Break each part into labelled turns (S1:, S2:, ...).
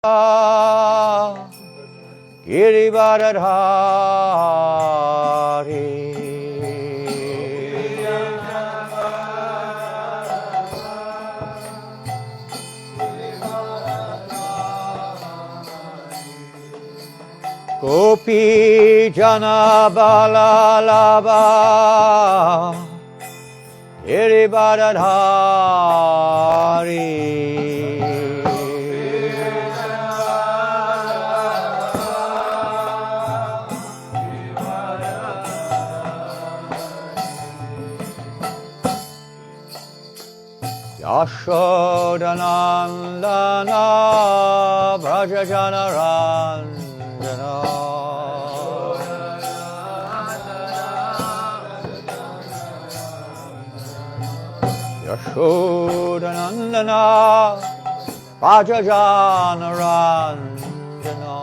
S1: Girivaradhari Gopi Jana Balalava Girivaradhari Yashodanandana Vrajajanaranjana Yashodanandana Vrajajanaranjana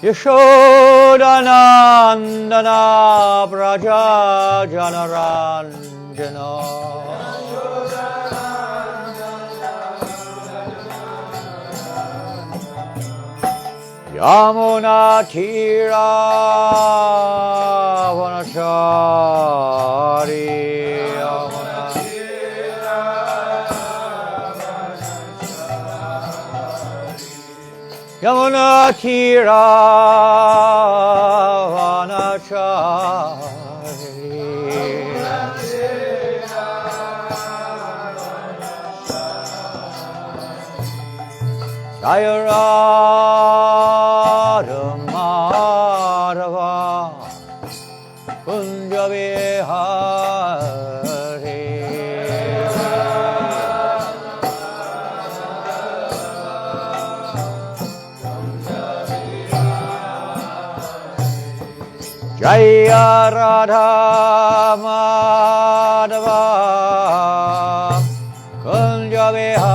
S1: Yashodanandana Vrajajanaranjana Yamuna Tira Vanachari Yamuna Tira Vanachari Jaya Radha Madhava Kunja Vihari Jaya Radha Madhava Kunja Vihari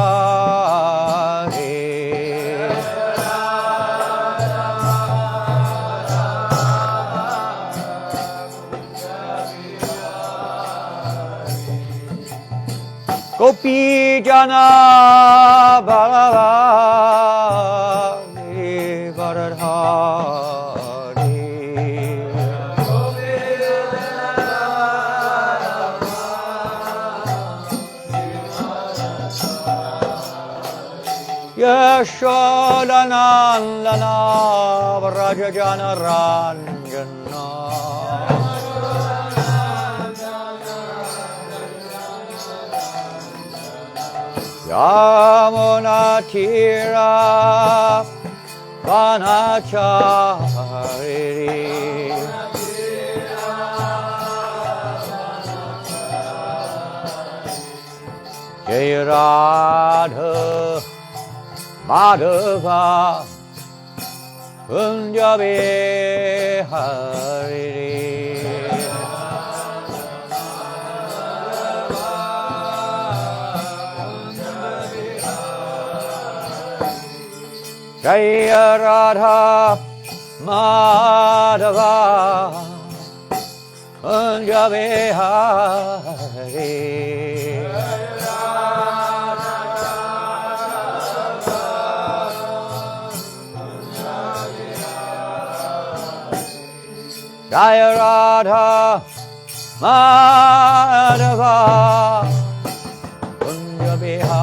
S1: Gopi Jana Balava Girivaradhari Yashodanandana Vrajajanaranjana Yamuna Tira Vanachari Jaya Radha Madhava Kunja Vihari Jaya Radha Madhava Kunja Vihari Jaya Radha Madhava Kunja Vihari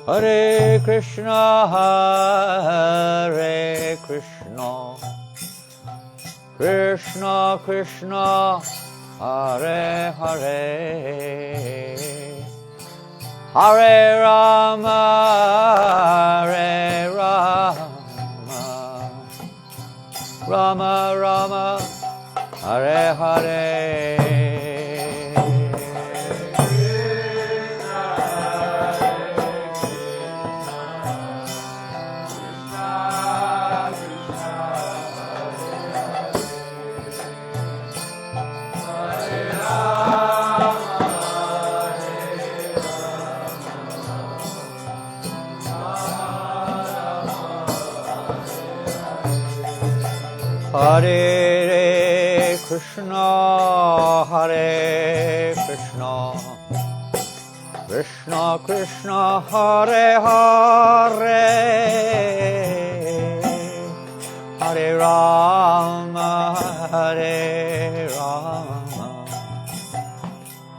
S1: Hare Krishna Krishna Krishna Hare Hare Hare Rama Rama Rama Hare Hare Hare Krishna, Hare Krishna, Krishna Krishna, Hare Hare, Hare Rama, Hare Rama,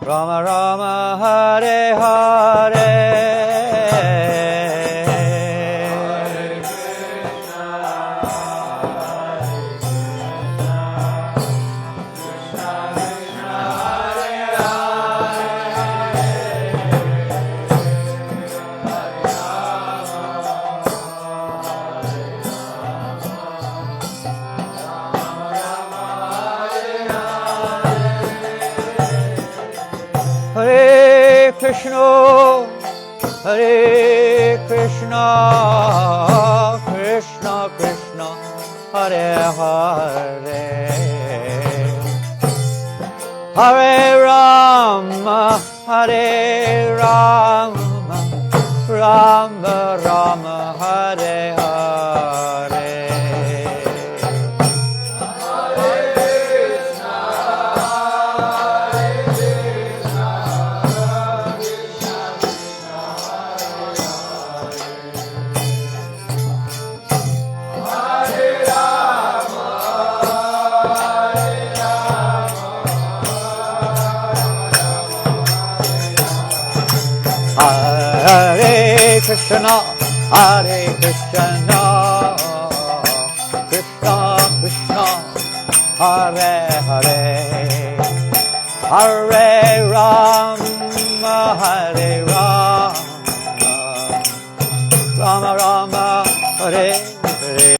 S1: Rama Rama, Hare Hare. Hare Krishna, Hare Krishna, Krishna Krishna, Hare Hare, Hare Rama, Hare Rama, Rama Rama, Hare Hare. Hare Krishna, Hare Krishna, Krishna Krishna, Hare Hare, Hare Rama, Hare Rama, Rama Rama, Hare Hare.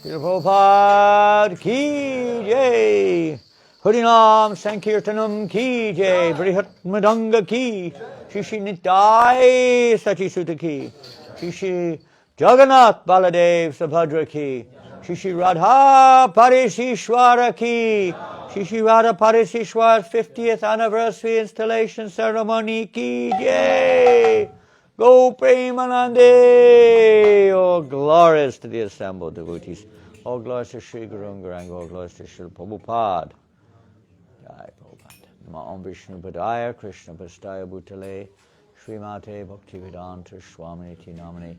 S1: Prabhupada ki jai, Harinam Sankirtanam ki jai, Brihat Madanga ki, Shishi Nitai Sachisuta ki, Shishi Jagannath Baladev Subhadra ki, Shishi Radha Parisishwara ki, Shishi Radha Parisishwara's 50th anniversary installation ceremony ki jai. Go Premanande! All glories to the assembled devotees. All glories to Sri Guru Garanga. All glories to Sri Prabhupada. Jai Prabhupada. Nama Om Vishnu Padaya Krishna Pastaya Bhutale Srimate Bhaktivedanta Swamiti Namani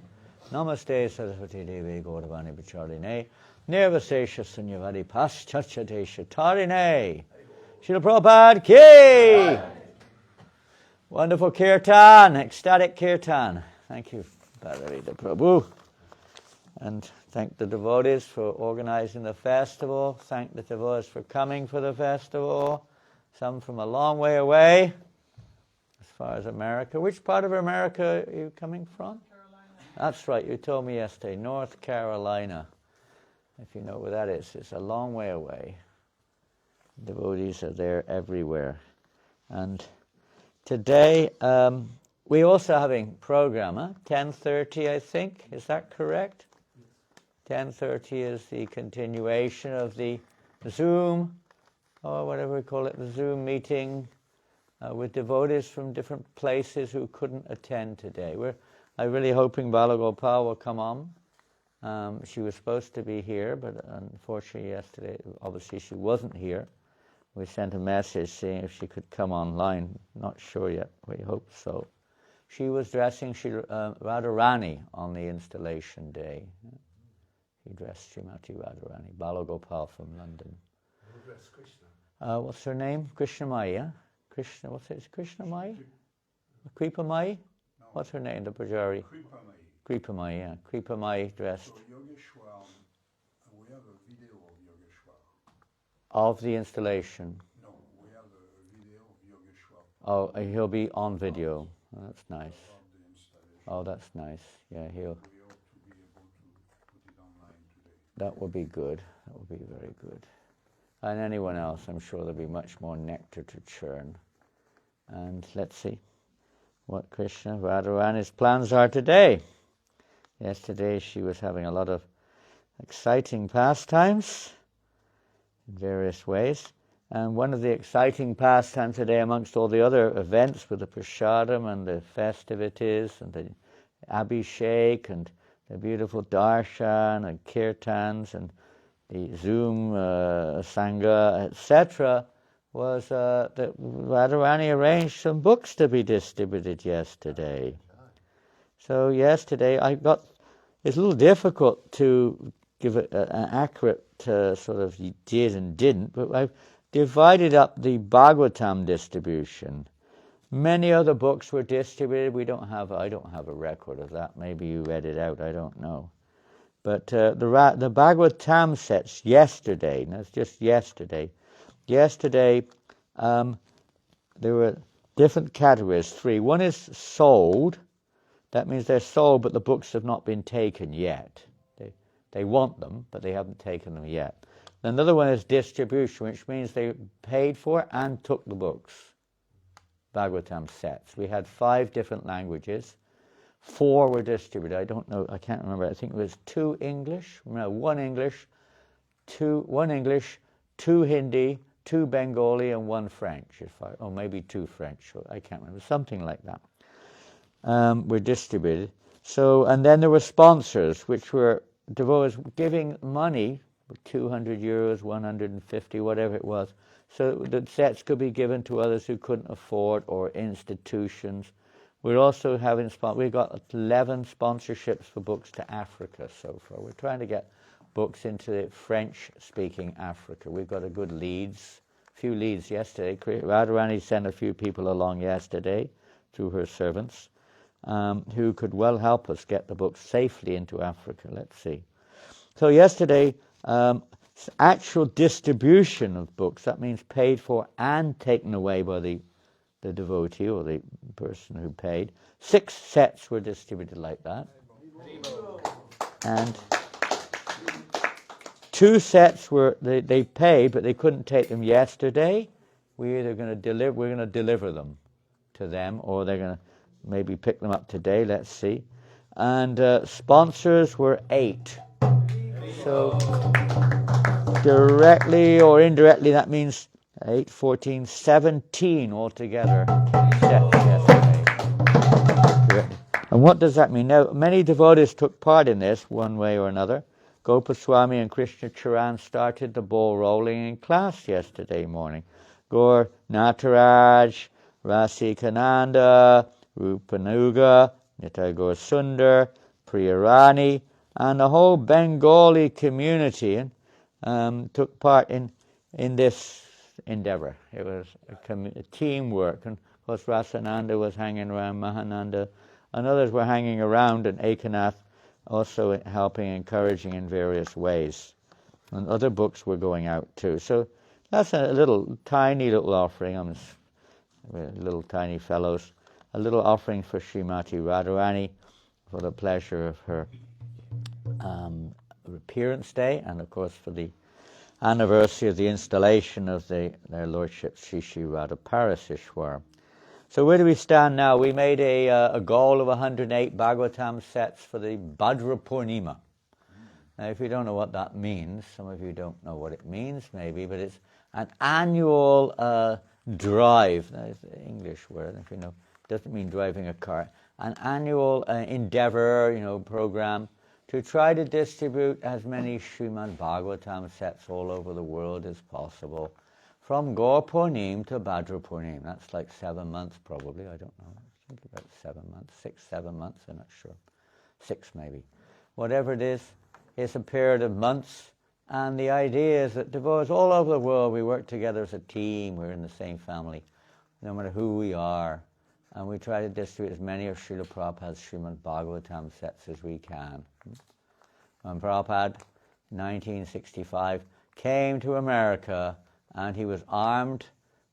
S1: Namaste Saraswati Devi Gauravani Vichaline Nirvasesha Sunyavadi Paschachate Shatarine Srila Prabhupada Ki! Wonderful kirtan, ecstatic kirtan. Thank you, Bhadarita Prabhu. And thank the devotees for organizing the festival. Thank the devotees for coming for the festival. Some from a long way away, as far as America. Which part of America are you coming from?
S2: Carolina.
S1: That's right, you told me yesterday, North Carolina. If you know where that is, it's a long way away. Devotees are there everywhere. And today, we also having program, 10:30, I think. Is that correct? 10:30 is the continuation of the Zoom, or whatever we call it, the Zoom meeting with devotees from different places who couldn't attend today. I'm really hoping Balagopal will come on. She was supposed to be here, but unfortunately yesterday, obviously she wasn't here. We sent a message saying if she could come online. Not sure yet. We hope so. She was dressing Radharani on the installation day. He dressed Srimati Radharani. Balagopal from London.
S3: Who dressed Krishna?
S1: What's her name? Krishnamaya. Krishna. What's it? Krishnamaya? Kripamaya?
S3: No.
S1: What's her name? The Pujari. Kripamaya. Yeah. Kripamaya dressed.
S3: So Yogeshwar, we have a video of Yogeshwar.
S1: Of the installation.
S3: No, we have a video of Yogeshwar.
S1: Oh, he'll be on video. Oh, that's nice. Oh, that's nice. Yeah, he'll.
S3: We hope to be able to put it online today.
S1: That would be good. That would be very good. And anyone else, I'm sure there'll be much more nectar to churn. And let's see. what Krishna Radharani's plans are today. Yesterday she was having a lot of exciting pastimes in various ways. And one of the exciting pastimes today, amongst all the other events with the prasadam and the festivities and the abhishek and the beautiful darshan and kirtans and the Zoom sangha, etc., was that Radharani arranged some books to be distributed yesterday. So yesterday it's a little difficult to give an accurate sort of you did and didn't, but I've divided up the Bhagavatam distribution. Many other books were distributed. I don't have a record of that. Maybe you read it out. I don't know. But the Bhagavatam sets yesterday. And that's just yesterday. Yesterday, there were different categories. 3. One is sold. That means they're sold, but the books have not been taken yet. They want them, but they haven't taken them yet. Another one is distribution, which means they paid for and took the books. Bhagavatam sets. We had 5 different languages. 4 were distributed. I don't know, I can't remember. I think it was 1 English, 2 Hindi, 2 Bengali, and 1 French. Or maybe 2 French. I can't remember. Something like that. Were distributed. So, and then there were sponsors, which were devotees giving money, 200 euros, 150, whatever it was, so that sets could be given to others who couldn't afford, or institutions. We're also having we've got 11 sponsorships for books to Africa so far. We're trying to get books into the French-speaking Africa. We've got a few leads yesterday. Radharani sent a few people along yesterday through her servants, who could well help us get the books safely into Africa. Let's see. So yesterday, actual distribution of books, that means paid for and taken away by the devotee or the person who paid. 6 sets were distributed like that. And 2 sets were, they paid, but they couldn't take them yesterday. We're going to deliver them to them, or they're going to maybe pick them up today, let's see. And sponsors were 8. So directly or indirectly, that means 8, 14, 17 altogether sets yesterday. And what does that mean? Now, many devotees took part in this one way or another. Gopaswami and Krishna Charan started the ball rolling in class yesterday morning. Gaur Nataraj, Rasikananda, Rupanuga, Nitai Gaur Sundar, Priyarani, and the whole Bengali community took part in this endeavor. It was a teamwork, and of course Rasananda was hanging around, Mahananda, and others were hanging around, and Ekanath also helping, encouraging in various ways. And other books were going out too. So that's a tiny little offering. We're little tiny fellows. A little offering for Srimati Radharani for the pleasure of her appearance day, and of course for the anniversary of the installation of their Lordship Sri Sri Radha Parasishwar. So where do we stand now? We made a goal of 108 Bhagavatam sets for the Bhadra Purnima. Now, if you don't know what that means, some of you don't know what it means maybe, but it's an annual drive. That's the English word, if you know. It doesn't mean driving a car. An annual endeavor, program to try to distribute as many Srimad Bhagavatam sets all over the world as possible, from Gaur Purnim to Bhadra Purnim. That's like 7 months probably, I don't know. I think about 7 months, 6, 7 months, I'm not sure. 6 maybe. Whatever it is, it's a period of months, and the idea is that devotees all over the world, we work together as a team, we're in the same family, no matter who we are, and we try to distribute as many of Srila Prabhupada's Srimad Bhagavatam sets as we can. When Prabhupada, 1965, came to America, and he was armed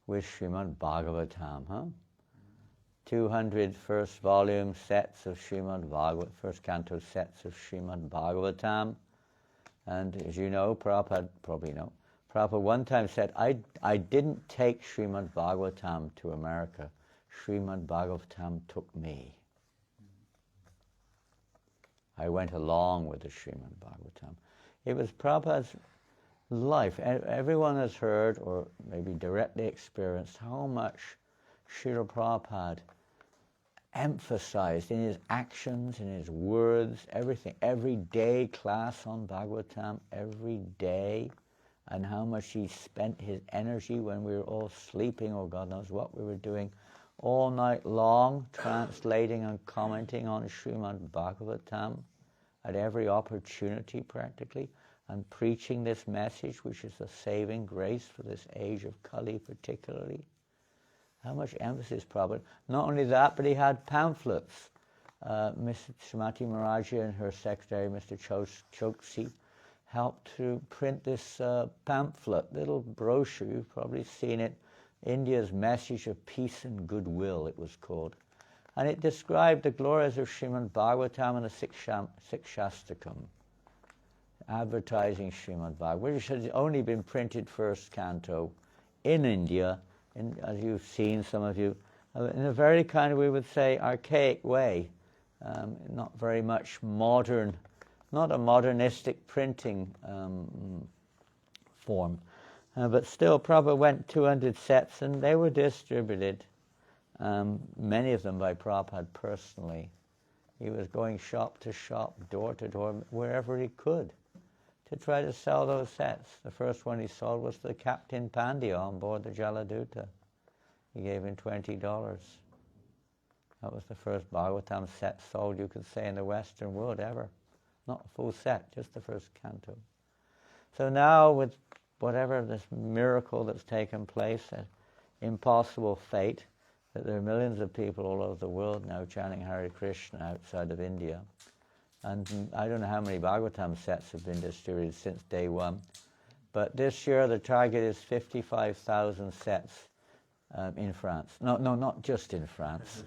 S1: with Srimad Bhagavatam. 200 first volume sets of Srimad Bhagavatam, first canto sets of Srimad Bhagavatam. And as you know, Prabhupada, probably know, Prabhupada one time said, I didn't take Srimad Bhagavatam to America. Srimad Bhagavatam took me. I went along with the Srimad Bhagavatam. It was Prabhupada's life. Everyone has heard, or maybe directly experienced, how much Srila Prabhupada emphasized in his actions, in his words, everything. Every day class on Bhagavatam, every day, and how much he spent his energy when we were all sleeping, or God knows what we were doing, all night long, translating and commenting on Srimad Bhagavatam at every opportunity practically, and preaching this message, which is the saving grace for this age of Kali particularly. How much emphasis, Prabhupada. Not only that, but he had pamphlets. Miss Srimati Maharaja and her secretary, Mr. Choksi, helped to print this pamphlet, little brochure, you've probably seen it, India's Message of Peace and Goodwill, it was called. And it described the glories of Srimad Bhagavatam and the Sikshastakam, advertising Srimad Bhagavatam, which has only been printed first canto in India, as you've seen, some of you, in a very kind of, we would say, archaic way, not very much modern, not a modernistic printing form. But still, Prabhupada went 200 sets, and they were distributed, many of them by Prabhupada personally. He was going shop to shop, door to door, wherever he could, to try to sell those sets. The first one he sold was the Captain Pandya on board the Jaladuta. He gave him $20. That was the first Bhagavatam set sold, you could say, in the Western world ever. Not a full set, just the first canto. So now, with whatever this miracle that's taken place, an impossible fate, that there are millions of people all over the world now chanting Hare Krishna outside of India. And I don't know how many Bhagavatam sets have been distributed since day one. But this year the target is 55,000 sets in France. No, not just in France.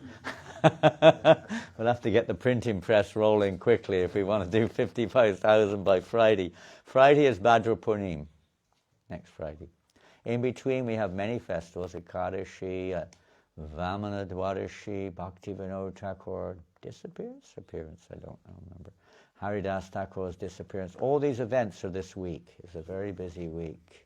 S1: We'll have to get the printing press rolling quickly if we want to do 55,000 by Friday. Friday is Bhadra Purnim, next Friday. In between we have many festivals, Ekadashi, Vamana Dwadashi, Bhakti Vinod Thakur disappearance, I don't remember. Haridas Thakur's disappearance. All these events are this week. It's a very busy week.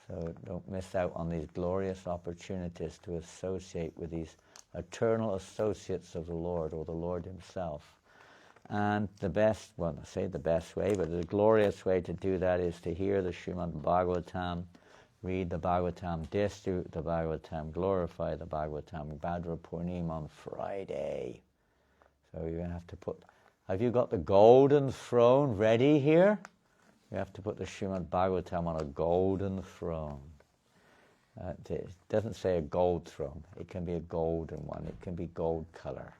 S1: So don't miss out on these glorious opportunities to associate with these eternal associates of the Lord, or the Lord himself. And the best, well, I say the best way, but the glorious way to do that is to hear the Srimad Bhagavatam, read the Bhagavatam, distribute the Bhagavatam, glorify the Bhagavatam, Bhadra Purnim on Friday. So you're going to have to put, have you got the golden throne ready here? You have to put the Srimad Bhagavatam on a golden throne. It doesn't say a gold throne. It can be a golden one. It can be gold color,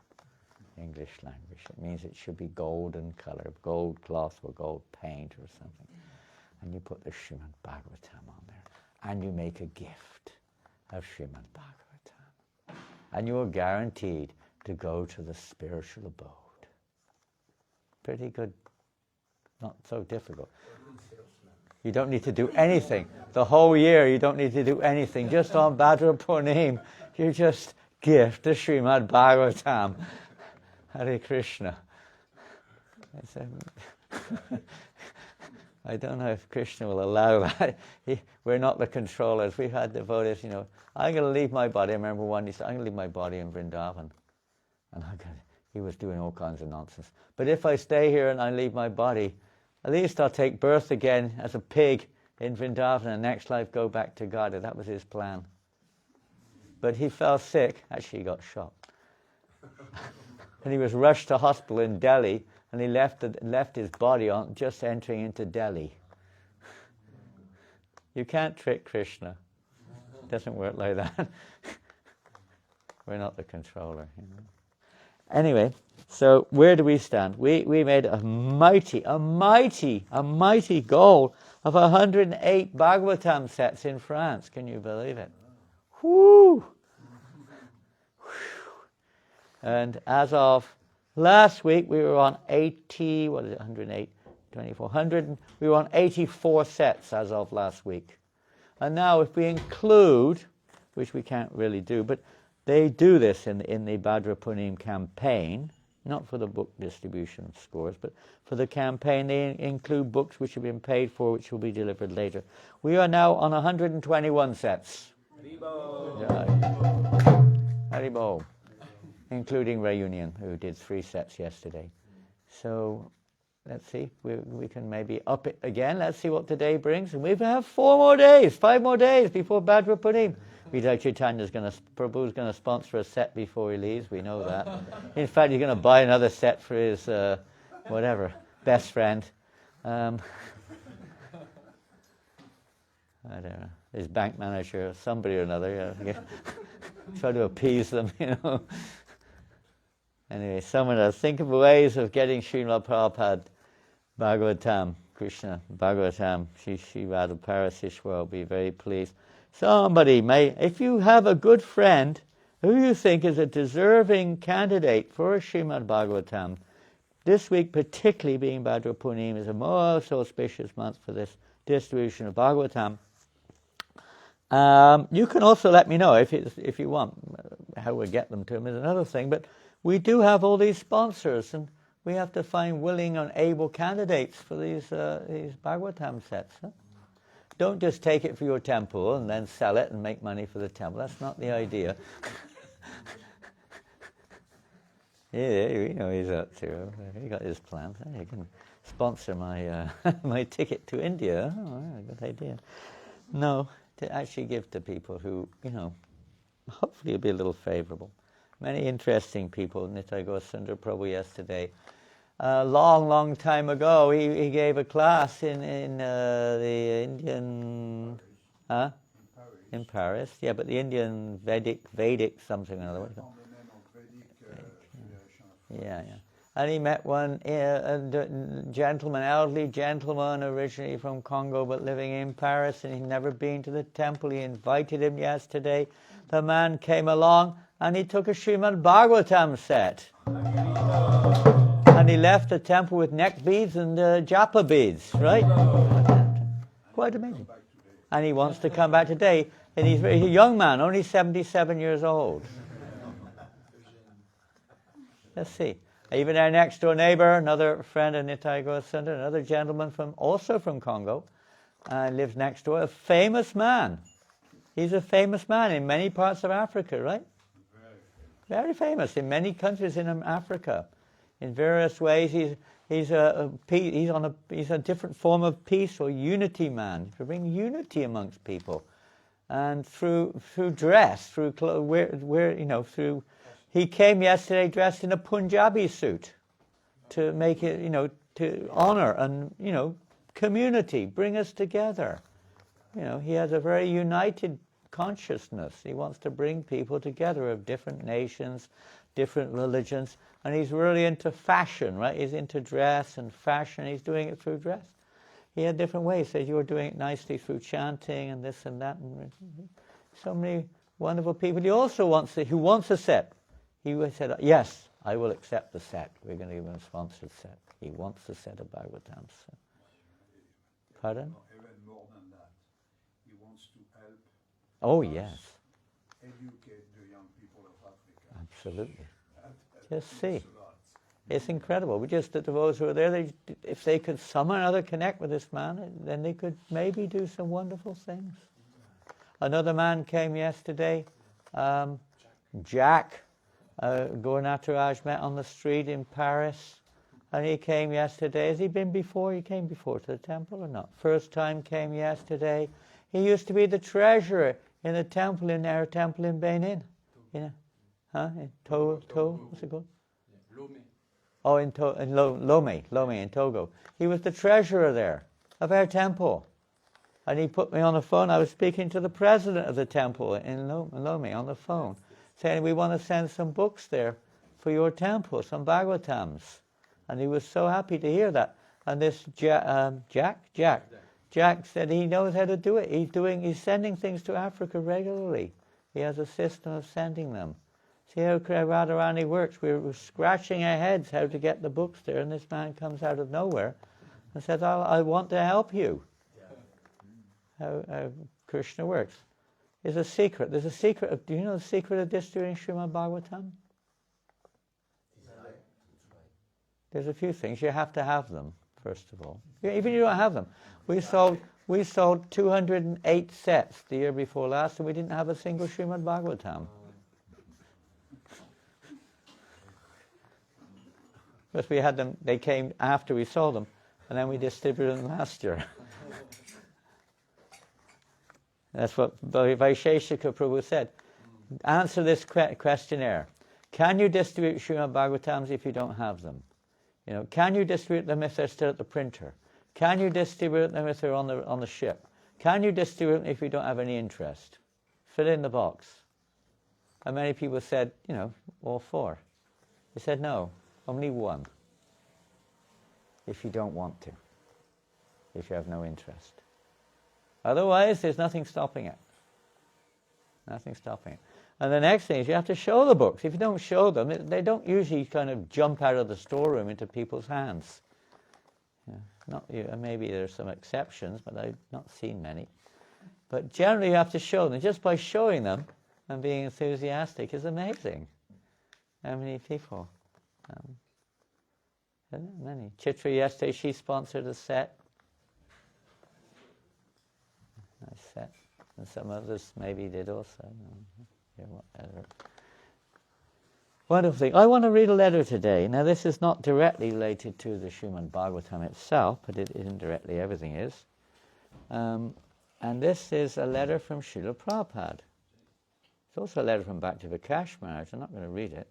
S1: English language. It means it should be golden color, gold cloth or gold paint or something. And you put the Srimad Bhagavatam on there. And you make a gift of Srimad Bhagavatam. And you are guaranteed to go to the spiritual abode. Pretty good, not so difficult. You don't need to do anything. The whole year you don't need to do anything. Just on Bhadra Purnim, you just gift the Srimad Bhagavatam. Hare Krishna. I don't know if Krishna will allow that. We're not the controllers. We've had devotees, I'm going to leave my body. I remember one, he said, I'm going to leave my body in Vrindavan. And he was doing all kinds of nonsense. But if I stay here and I leave my body, at least I'll take birth again as a pig in Vrindavan and next life go back to God. That was his plan. But he fell sick. Actually, he got shot. And he was rushed to hospital in Delhi, and he left his body on just entering into Delhi. You can't trick Krishna. It doesn't work like that. We're not the controller. Anyway, so where do we stand? We made a mighty goal of 108 Bhagavatam sets in France. Can you believe it? Whoo! And as of last week, we were on 80, 108, 24, 100, we were on 84 sets as of last week. And now if we include, which we can't really do, but They do this in the Bhadra Punim campaign, not for the book distribution scores, but for the campaign. They include books which have been paid for, which will be delivered later. We are now on 121 sets. Haribo. Including Reunion, who did 3 sets yesterday. So let's see, we can maybe up it again. Let's see what today brings. And we have 4 more days, 5 more days before Bhadra Punim. Vidya Chaitanya's Prabhu's going to sponsor a set before he leaves, we know that. In fact, he's going to buy another set for his, best friend. I don't know, his bank manager, somebody or another. Try to appease them, Anyway, someone else. Think of ways of getting Srimad Prabhupada Bhagavatam, Krishna Bhagavatam, Shri Radha Parasishwar will be very pleased. Somebody may, if you have a good friend who you think is a deserving candidate for a Srimad Bhagavatam, this week particularly being Bhadra Punim is a most auspicious month for this distribution of Bhagavatam. You can also let me know if you want. How we get them to him is another thing, but we do have all these sponsors, and we have to find willing and able candidates for these Bhagavatam sets. Huh? Don't just take it for your temple and then sell it and make money for the temple. That's not the idea. Yeah, we know he's up to. He got his plans. He can sponsor my my ticket to India. Oh, good idea. No, to actually give to people who, hopefully will be a little favourable. Many interesting people. Nitai Gosundar Prabhu yesterday. A long time ago, he gave a class in the Indian, in Paris. Yeah, but the Indian Vedic something or other. Yeah. And he met one gentleman, elderly gentleman, originally from Congo, but living in Paris, and he'd never been to the temple. He invited him yesterday. The man came along, and he took a Srimad Bhagavatam set. And he left the temple with neck beads and japa beads, right? Quite amazing. And he wants to come back today. And he's a young man, only 77 years old. Let's see. Even our next door neighbor, another friend of Nitai Gosundar, another gentleman also from Congo, lives next door, a famous man. He's a famous man in many parts of Africa, right? Very famous in many countries in Africa. In various ways, he's a different form of peace or unity man, to bring unity amongst people, and through dress, he came yesterday dressed in a Punjabi suit to make it, to honor and community, bring us together. He has a very united consciousness. He wants to bring people together of different nations, different religions, and he's really into fashion, right? He's into dress and fashion. He's doing it through dress. He had different ways. He said, you were doing it nicely through chanting and this and that. And so many wonderful people. He also wants a set. He said, yes, I will accept the set. We're going to give him a sponsored set. He wants the set of Bhagavatams. Pardon?
S3: Even more than that. He wants to help.
S1: Oh, yes.
S3: Educate the young people of Africa.
S1: Absolutely. Just see. It's incredible. We just, the those who are there, if they could somehow or other connect with this man, then they could maybe do some wonderful things. Another man came yesterday, Jack, Gaurnataraj met on the street in Paris, and he came yesterday. Has he been before? He came before to the temple or not? First time came yesterday. He used to be the treasurer in the temple, in our temple in Benin. In Togo, what's it called?
S2: Lome.
S1: Oh, in Lome in Togo. He was the treasurer there of our temple. And he put me on the phone. I was speaking to the president of the temple in Lome on the phone, saying, we want to send some books there for your temple, some Bhagavatams. And he was so happy to hear that. And this Jack said he knows how to do it. He's sending things to Africa regularly. He has a system of sending them. See how Radharani works. We're scratching our heads how to get the books there, and this man comes out of nowhere and says, I want to help you. How Krishna works. is a secret. There's a secret of, do you know the secret of distributing Srimad Bhagavatam? There's a few things. You have to have them, first of all. Even if you don't have them. We sold 208 sets the year before last, and we didn't have a single Srimad Bhagavatam. Because we had them, they came after we sold them, and then we distributed them last year. That's what Vaisheshika Prabhu said. Answer this questionnaire. Can you distribute Srimad Bhagavatams if you don't have them? You know, can you distribute them if they're still at the printer? Can you distribute them if they're on the ship? Can you distribute them if you don't have any interest? Fill in the box. And many people said, you know, all four. They said no, only one. If you don't want to. If you have no interest. Otherwise, there's nothing stopping it. Nothing stopping it. And the next thing is you have to show the books. If you don't show them, they don't usually kind of jump out of the storeroom into people's hands. Maybe there's some exceptions, but I've not seen many. But generally you have to show them. Just by showing them and being enthusiastic is amazing. How many people? Many. Chitra yesterday, she sponsored a set. Nice set. And some others maybe did also. Wonderful thing. I want to read a letter today. Now this is not directly related to the Srimad Bhagavatam itself, but it indirectly everything is. And this is a letter from Srila Prabhupada. It's also a letter from Bhakti-Vikash Maharaj. I'm not going to read it.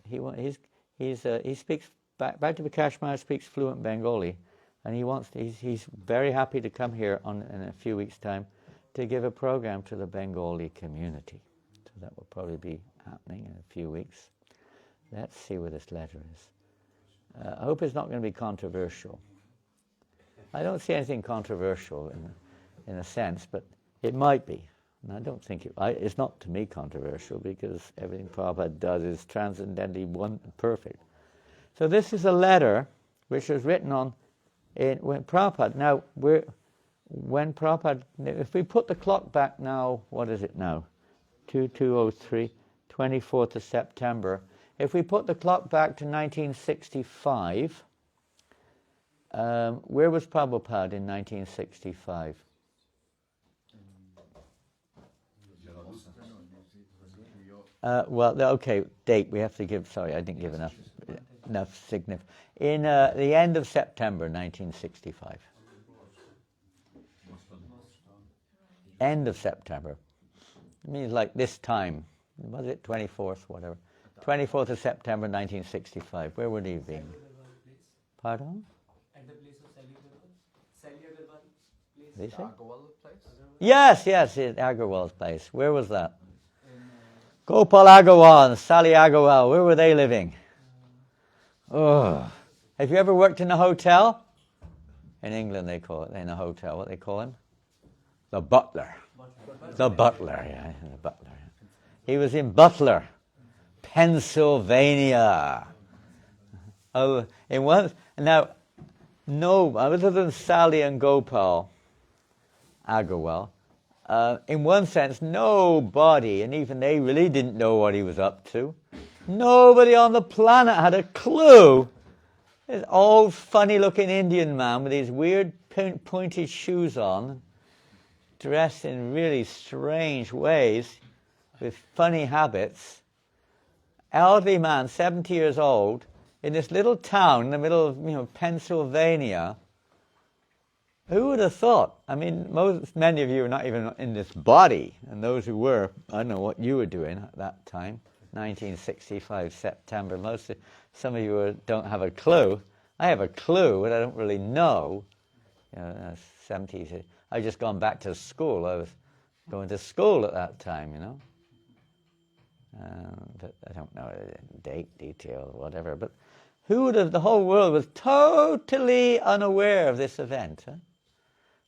S1: He speaks. Bhakti-Vikash Maharaj speaks fluent Bengali, and he's very happy to come here in a few weeks' time to give a program to the Bengali community. So that will probably be happening in a few weeks. Let's see what this letter is. I hope it's not going to be controversial. I don't see anything controversial in a sense, but it might be. And I don't think it's not to me controversial because everything Prabhupada does is transcendently perfect. So this is a letter which was written when Prabhupada. Now when Prabhupada, if we put the clock back now, what is it now? 2203, 24th of September. If we put the clock back to 1965, where was Prabhupada in 1965? Date. We have to give. Sorry, I didn't give enough significance. In the end of September, 1965. End of September. It means like this time. Was it 24th, whatever? 24th of September, 1965. Where would he have been? Pardon?
S2: At the place of Sally Agarwal
S1: place.
S4: Agarwal place?
S1: Yes, at Agarwal's place. Where was that? Gopal Agarwal and Sally Agarwal. Where were they living? Have you ever worked in a hotel? In England they call it, in a hotel, what they call him? The butler. The butler, yeah, the butler. He was in Butler, Pennsylvania. Other than Sally and Gopal Agarwal, in one sense, nobody, and even they really didn't know what he was up to. Nobody on the planet had a clue. This old, funny-looking Indian man with these weird, pointed shoes on, dressed in really strange ways, with funny habits. Elderly man, 70 years old, in this little town in the middle of Pennsylvania. Who would have thought? I mean, many of you are not even in this body, and those who were, I don't know what you were doing at that time, 1965 September. Some of you don't have a clue. I have a clue, but I don't really know. 70s. I just gone back to school. I was going to school at that time, but I don't know date, detail, or whatever. But who would have? The whole world was totally unaware of this event. Huh?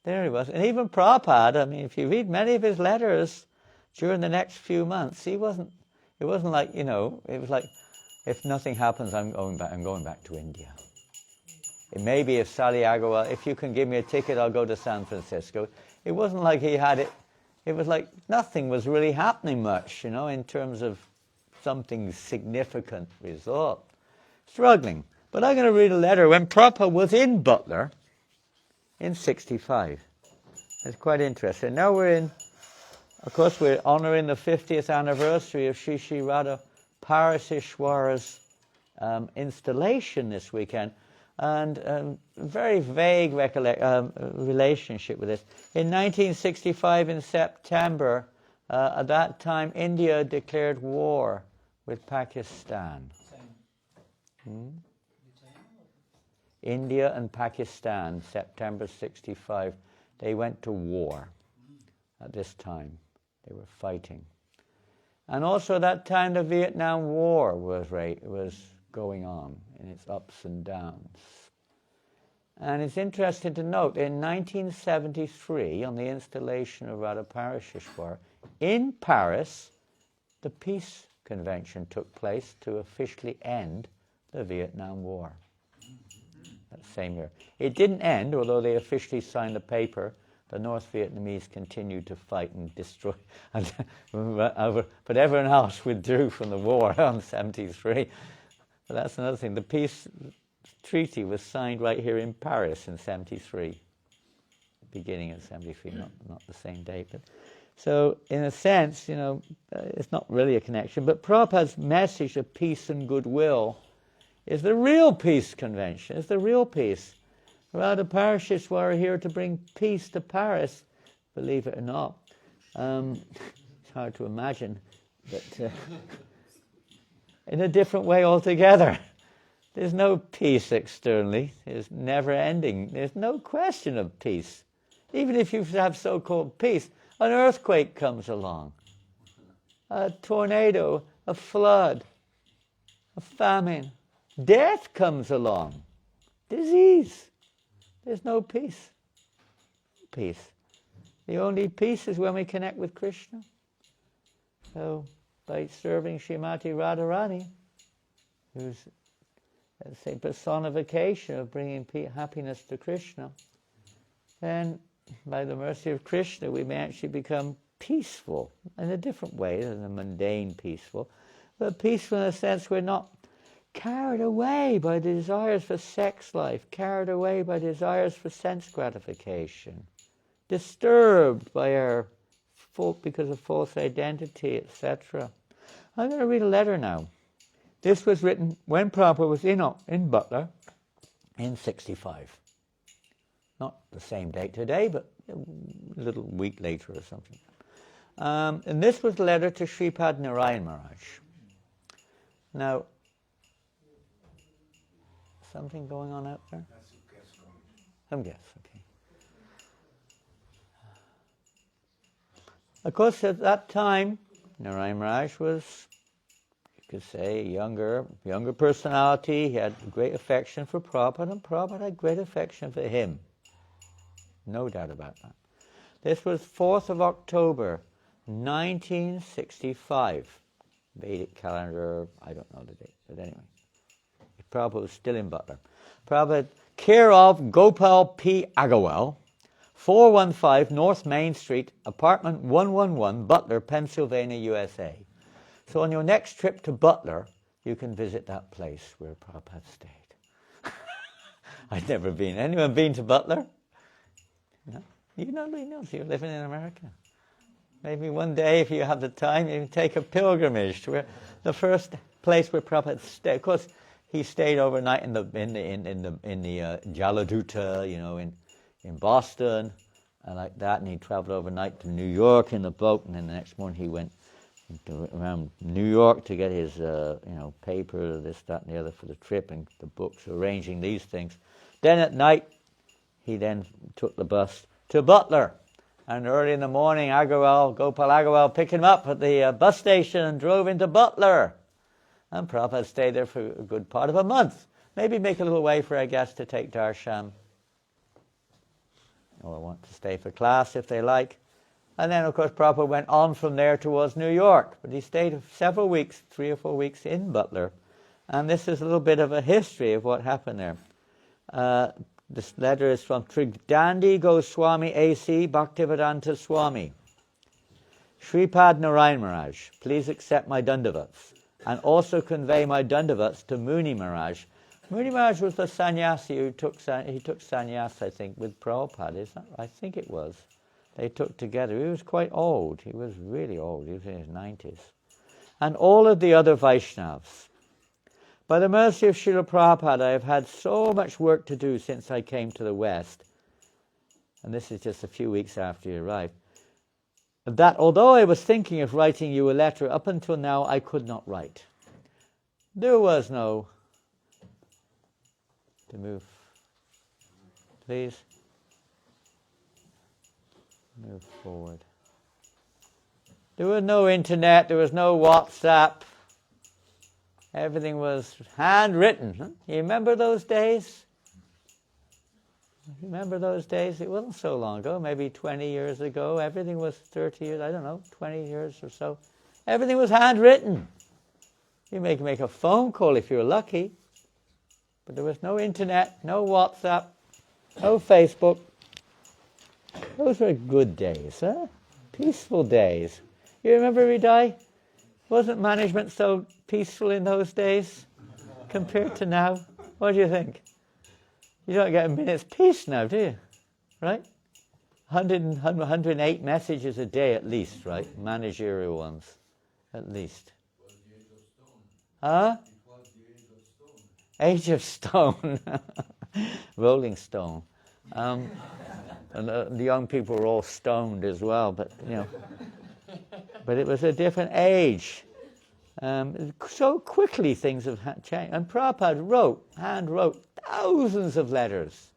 S1: There he was, and even Prabhupada. I mean, if you read many of his letters during the next few months, he wasn't. It wasn't like it was like, if nothing happens, I'm going back to India. It may be if Sally Agarwal, if you can give me a ticket, I'll go to San Francisco. It wasn't like he had it it was like nothing was really happening much, you know, in terms of something significant result. Struggling. But I'm going to read a letter when Prabhupada was in Butler in 65. It's quite interesting. Now of course, we're honouring the 50th anniversary of Sri Sri Radha Parasishwara's installation this weekend, and very vague relationship with this. In 1965, in September, at that time, India declared war with Pakistan. India and Pakistan, September 65, they went to war at this time. They were fighting. And also at that time the Vietnam War was going on in its ups and downs. And it's interesting to note, in 1973, on the installation of Radha Parasishwara, in Paris, the Peace Convention took place to officially end the Vietnam War. That same year. It didn't end, although they officially signed the paper. The North Vietnamese continued to fight and destroy, but everyone else withdrew from the war on 73. But that's another thing. The peace treaty was signed right here in Paris in 73, beginning of 73, not the same date. But so, in a sense, you know, it's not really a connection. But Prabhupada's message of peace and goodwill is the real peace convention. It's the real peace. Radha Parasishwara here to bring peace to Paris, believe it or not. It's hard to imagine, but in a different way altogether. There's no peace externally. There's never ending. There's no question of peace. Even if you have so-called peace, an earthquake comes along, a tornado, a flood, a famine, death comes along, disease. There's no peace. Peace. The only peace is when we connect with Krishna. So, by serving Srimati Radharani, who's, let's say, personification of bringing happiness to Krishna, then, by the mercy of Krishna, we may actually become peaceful in a different way than the mundane peaceful, but peaceful in the sense we're not carried away by desires for sex life, carried away by desires for sense gratification, disturbed by our because of false identity, etc. I'm going to read a letter now. This was written when Prabhupada was in Butler in 65. Not the same date today, but a little week later or something. And this was a letter to Sripad Narayan Maharaj. Now, something going on out there?
S3: That's a guest coming.
S1: Some guests, okay. Of course, at that time, Narayan Maharaj was, you could say, a younger personality. He had great affection for Prabhupada, and Prabhupada had great affection for him. No doubt about that. This was 4th of October, 1965. Vedic calendar, I don't know the date, but anyway. Prabhupada was still in Butler. Prabhupada, care of Gopal P. Agarwal, 415 North Main Street, apartment 111, Butler, Pennsylvania, USA. So on your next trip to Butler, you can visit that place where Prabhupada stayed. I'd never been. Anyone been to Butler? No? Nobody knows. You're living in America. Maybe one day, if you have the time, you can take a pilgrimage to where the first place where Prabhupada stayed. Of course, he stayed overnight in the Jaladuta, you know, in Boston, and like that. And he traveled overnight to New York in the boat, and then the next morning he went around New York to get his, paper, this, that, and the other for the trip, and the books, arranging these things. Then at night, he then took the bus to Butler, and early in the morning, Gopal Agarwal picked him up at the bus station and drove into Butler. And Prabhupada stayed there for a good part of a month. Maybe make a little way for our guests to take darshan, or want to stay for class if they like. And then, of course, Prabhupada went on from there towards New York. But he stayed several weeks, 3 or 4 weeks in Butler. And this is a little bit of a history of what happened there. This letter is from Trigdandi Goswami A.C. Bhaktivedanta Swami. Shripad Narayan Maharaj, please accept my dandavats, and also convey my dandavats to Muni Maharaj. Muni Maharaj was the sannyasi who took sannyas, I think, with Prabhupada, is that? I think it was. They took together. He was quite old. He was really old. He was in his 90s. And all of the other Vaishnavas. By the mercy of Srila Prabhupada, I have had so much work to do since I came to the West, and this is just a few weeks after you arrived, that although I was thinking of writing you a letter, up until now I could not write. There was no... To move, please. Move forward. There was no internet, there was no WhatsApp. Everything was handwritten. Huh? You remember those days? Remember those days? It wasn't so long ago, maybe 20 years ago. Everything was 30 years, I don't know, 20 years or so. Everything was handwritten. You may make a phone call if you're lucky. But there was no internet, no WhatsApp, no Facebook. Those were good days, huh? Peaceful days. You remember, Radha? Wasn't management so peaceful in those days compared to now? What do you think? You don't get a minute's peace now, do you? Right? 108 messages a day at least, right? Managerial ones, at least. Huh? Age of Stone. Rolling Stone. And the young people were all stoned as well, but you know. But it was a different age. So quickly things have changed. And Prabhupada hand wrote thousands of letters.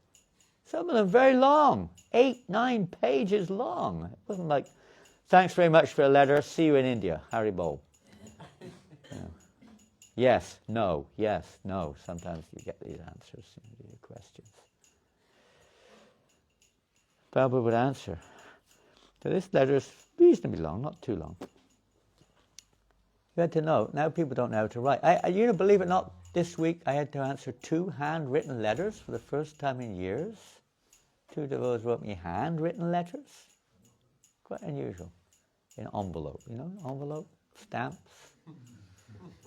S1: Some of them very long, 8, 9 pages long. It wasn't like, thanks very much for a letter, see you in India, Haribol. Yes, no, yes, no. Sometimes you get these answers to your questions. Prabhupada would answer. So this letter is reasonably long, not too long. You had to know. Now people don't know how to write. You know, believe it or not, this week I had to answer 2 handwritten letters for the first time in years. 2 devotees wrote me handwritten letters. Quite unusual. In envelope, you know, envelope, stamps.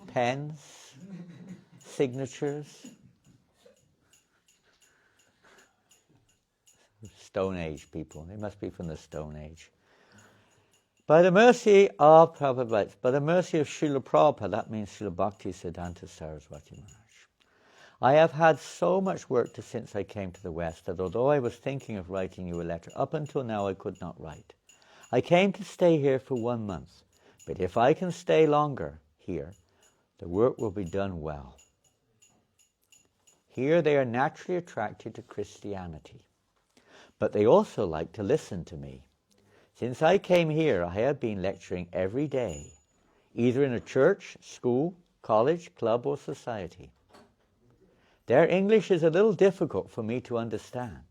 S1: Pens, signatures. Stone Age people. They must be from the Stone Age. By the mercy of Prabhupada, by the mercy of Srila Prabhupada, that means Srila Bhakti Siddhanta Saraswati Maharaj, I have had so much work since I came to the West that although I was thinking of writing you a letter, up until now I could not write. I came to stay here for 1 month, but if I can stay longer here, the work will be done well. Here they are naturally attracted to Christianity, but they also like to listen to me. Since I came here, I have been lecturing every day, either in a church, school, college, club, or society. Their English is a little difficult for me to understand,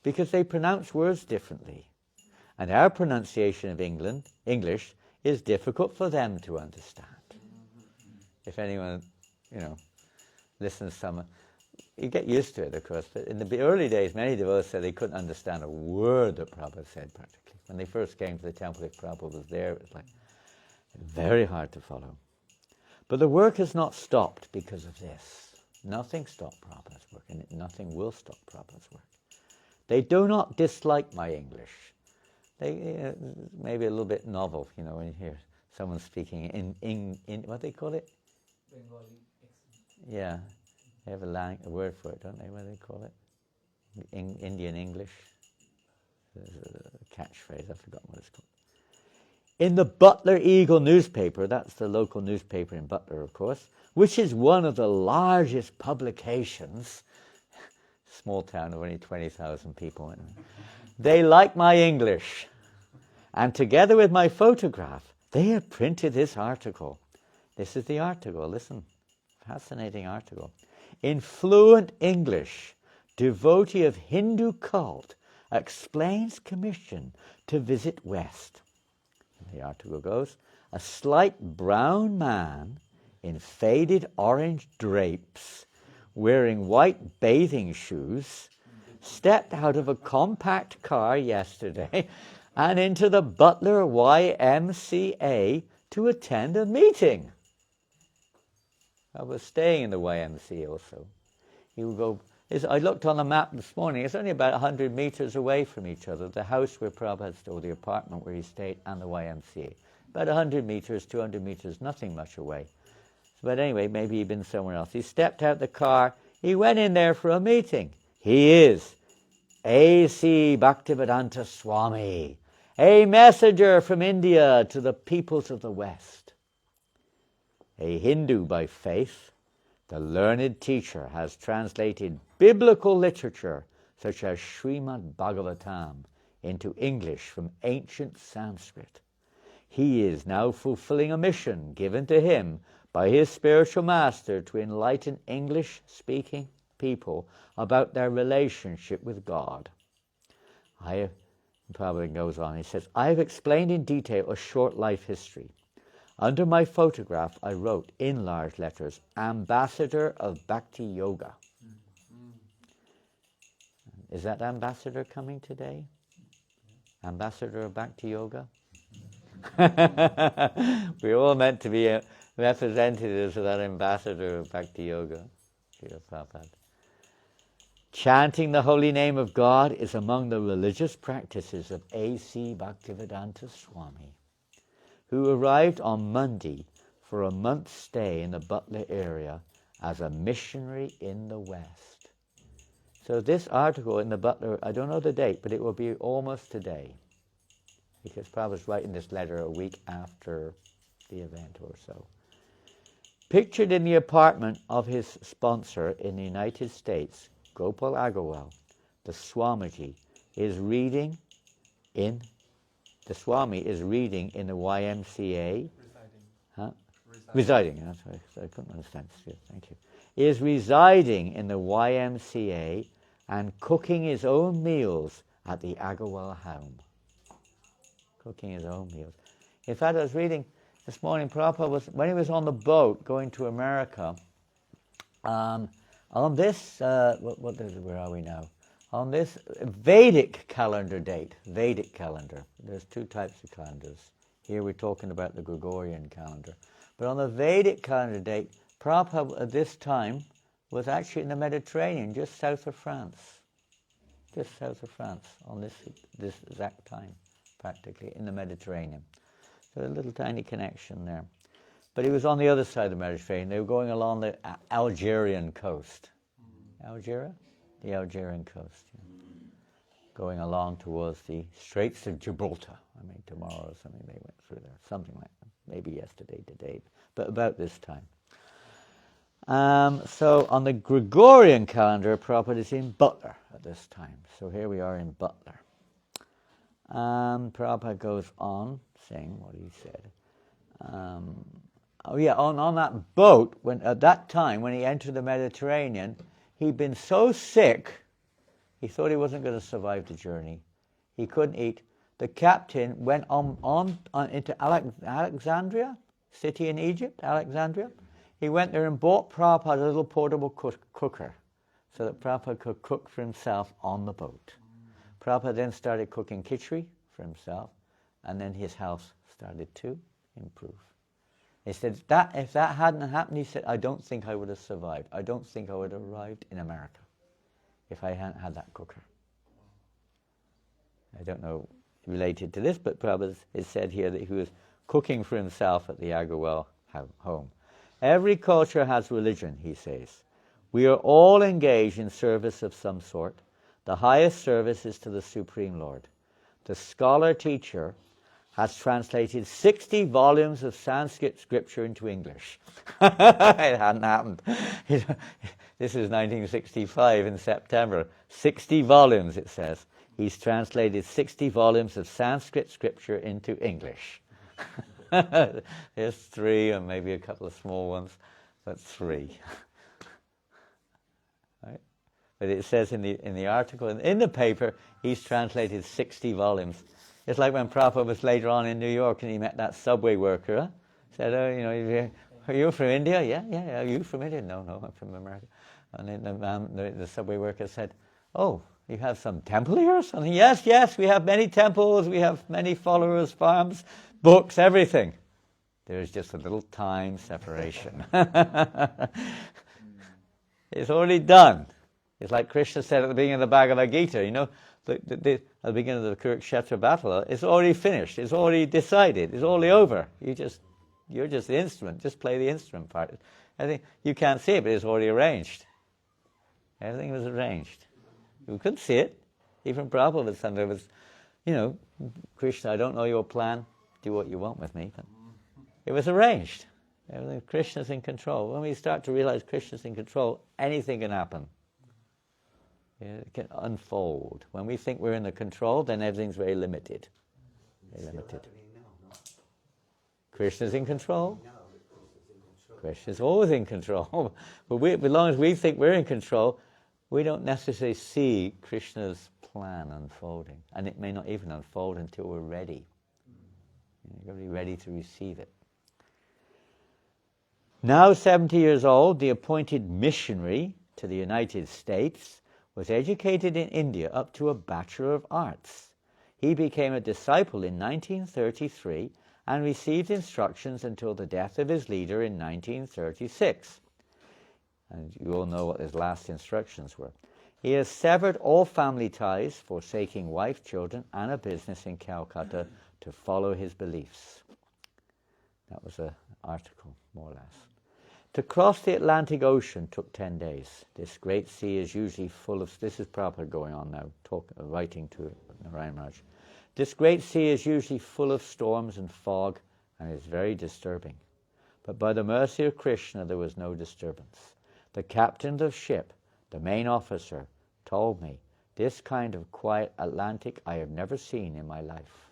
S1: because they pronounce words differently, and our pronunciation of English is difficult for them to understand. If anyone, you know, listens to someone, you get used to it, of course. But in the early days, many devotees said they couldn't understand a word that Prabhupada said, practically. When they first came to the temple, if Prabhupada was there, it was like very hard to follow. But the work has not stopped because of this. Nothing stopped Prabhupada's work, and nothing will stop Prabhupada's work. They do not dislike my English. They maybe a little bit novel, you know, when you hear someone speaking in what they call it?
S2: Bengali.
S1: Yeah, they have a word for it, don't they? What do they call it? Indian English. There's a catchphrase, I've forgotten what it's called. In the Butler Eagle newspaper, that's the local newspaper in Butler, of course, which is one of the largest publications, small town of only 20,000 people. They like my English. And together with my photograph, they have printed this article. This is the article, listen. Fascinating article. In fluent English, devotee of Hindu cult explains commission to visit West. And the article goes, a slight brown man in faded orange drapes, wearing white bathing shoes, stepped out of a compact car yesterday and into the Butler YMCA to attend a meeting. I was staying in the YMCA also. He would go. I looked on the map this morning. It's only about 100 meters away from each other. The house where Prabhupada stayed, the apartment where he stayed, and the YMCA. About 100 meters, 200 meters, nothing much away. But anyway, maybe he'd been somewhere else. He stepped out the car. He went in there for a meeting. He is A.C. Bhaktivedanta Swami, a messenger from India to the peoples of the West. A Hindu by faith, the learned teacher has translated biblical literature such as Srimad Bhagavatam into English from ancient Sanskrit. He is now fulfilling a mission given to him by his spiritual master to enlighten English-speaking people about their relationship with God. Prabhupada goes on, he says, I have explained in detail a short life history. Under my photograph, I wrote in large letters, Ambassador of Bhakti Yoga. Is that ambassador coming today? Ambassador of Bhakti Yoga? We're all meant to be representatives of that ambassador of Bhakti Yoga. Chanting the holy name of God is among the religious practices of A.C. Bhaktivedanta Swami, who arrived on Monday for a month's stay in the Butler area as a missionary in the West. So this article in the Butler, I don't know the date, but it will be almost today, because Prabhupada's writing this letter a week after the event or so. Pictured in the apartment of his sponsor in the United States, Gopal Agarwal, the Swami is reading in the YMCA. Residing. That's right. I couldn't understand. Thank you. Is residing in the YMCA and cooking his own meals at the Agarwal home. Cooking his own meals. In fact, I was reading this morning, Prabhupada when he was on the boat going to America, on this, where are we now? On this Vedic calendar date, Vedic calendar. There's two types of calendars. Here we're talking about the Gregorian calendar. But on the Vedic calendar date, Prabhupada at this time was actually in the Mediterranean, just south of France. Just south of France, on this exact time, practically, in the Mediterranean. So a little tiny connection there. But he was on the other side of the Mediterranean. They were going along the Algerian coast. Algeria? The Algerian coast. Yeah. Going along towards the Straits of Gibraltar. I mean, tomorrow or something they went through there. Something like that. Maybe yesterday, today. But about this time. So on the Gregorian calendar, Prabhupada is in Butler at this time. So here we are in Butler. Prabhupada goes on saying what he said. On that boat, at that time, when he entered the Mediterranean, he'd been so sick, he thought he wasn't going to survive the journey. He couldn't eat. The captain went on into Alexandria, city in Egypt, Alexandria. He went there and bought Prabhupada a little portable cooker so that Prabhupada could cook for himself on the boat. Prabhupada then started cooking khichdi for himself, and then his health started to improve. He said, if that hadn't happened, he said, I don't think I would have survived. I don't think I would have arrived in America if I hadn't had that cooker. I don't know related to this, but Prabhupada is said here that he was cooking for himself at the Agarwal home. Every culture has religion, he says. We are all engaged in service of some sort. The highest service is to the Supreme Lord. The scholar-teacher has translated 60 volumes of Sanskrit scripture into English. It hadn't happened. This is 1965 in September. 60 volumes, it says. He's translated 60 volumes of Sanskrit scripture into English. There's 3, and maybe a couple of small ones, but 3. Right? But it says in the article, in the paper, he's translated 60 volumes. It's like when Prabhupada was later on in New York and he met that subway worker. Huh? Said, are you from India? Yeah. Are you from India? No, I'm from America. And then the subway worker said, oh, You have some temple here or something? Yes, yes, we have many temples, we have many followers, farms, books, everything. There's just a little time separation. It's already done. It's like Krishna said at the beginning of the Bhagavad Gita, you know, at the beginning of the Kurukshetra battle, it's already finished, it's already decided, it's already over. You're just the instrument, just play the instrument part. I think you can't see it, but it's already arranged. Everything was arranged. You couldn't see it. Even Prabhupada was something was, you know, Krishna, I don't know your plan, do what you want with me. But it was arranged. Everything, Krishna's in control. When we start to realize Krishna's in control, anything can happen. It can unfold. When we think we're in the control, then everything's very limited. Very limited. Krishna's in control. Krishna's always in control. But as long as we think we're in control, we don't necessarily see Krishna's plan unfolding. And it may not even unfold until we're ready. You've got to be ready to receive it. Now 70 years old, the appointed missionary to the United States was educated in India up to a Bachelor of Arts. He became a disciple in 1933 and received instructions until the death of his leader in 1936. And you all know what his last instructions were. He has severed all family ties, forsaking wife, children, and a business in Calcutta to follow his beliefs. That was an article, more or less. To cross the Atlantic Ocean took 10 days. This great sea is usually full of... This is Prabhupada going on now, writing to Narayan Maharaj. This great sea is usually full of storms and fog, and is very disturbing. But by the mercy of Krishna, there was no disturbance. The captain of the ship, the main officer, told me, this kind of quiet Atlantic I have never seen in my life.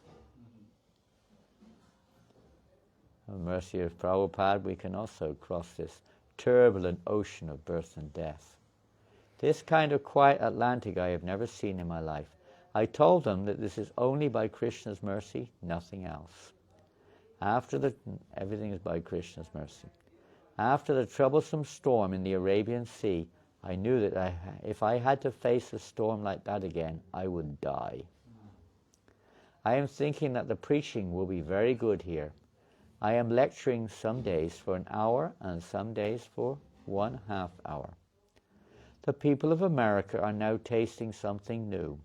S1: By the mercy of Prabhupada, we can also cross this turbulent ocean of birth and death. This kind of quiet Atlantic I have never seen in my life. I told them that this is only by Krishna's mercy, nothing else. Everything is by Krishna's mercy. After the troublesome storm in the Arabian Sea, I knew that if I had to face a storm like that again, I would die. I am thinking that the preaching will be very good here. I am lecturing some days for an hour and some days for 1/2 hour. The people of America are now tasting something new.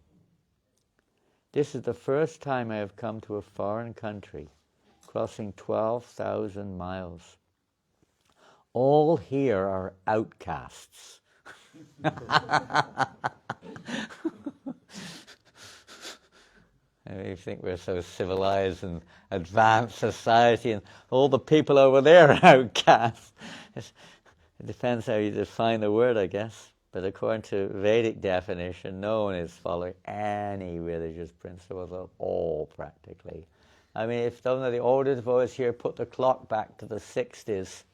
S1: This is the first time I have come to a foreign country, crossing 12,000 miles. All here are outcasts. We think we're so civilized and advanced society, and all the people over there are outcasts. It depends how you define the word, I guess. But according to Vedic definition, no one is following any religious principles at all, practically. I mean, if some of the older devotees here put the clock back to the 60s,